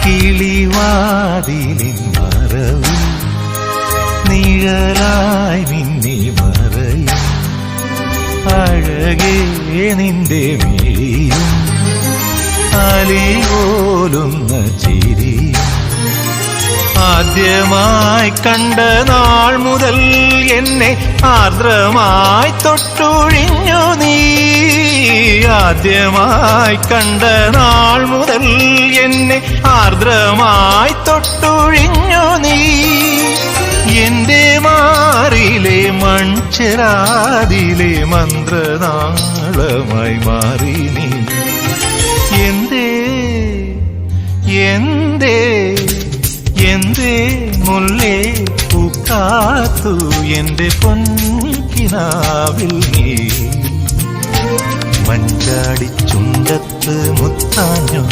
കിളിവാതിലിൻ മറവിൽ നിഴലായി നിന്നെ മറയും അഴകേ നിന്റെ മിഴിയും അലിപോലുന്ന ചിരിയും ആദ്യമായി കണ്ട നാൾ മുതൽ എന്നെ ആർദ്രമായി തൊട്ടൊഴിഞ്ഞു നീ. ആദ്യമായി കണ്ട നാൾ മുതൽ എന്നെ ആർദ്രമായി തൊട്ടൊഴിഞ്ഞു നീ. എന്റെ മാറിലെ മൺചെരാതിലെ മന്ത്രനാളമായി മാറി നീ. എന്തേ എന്തേ എന്തേ മുല്ലേ പൂക്കാത്തു എന്റെ പൊൻകിനാവിൽ നീ. മഞ്ചാടി ചുണ്ടത്ത് മുത്താഞ്ഞു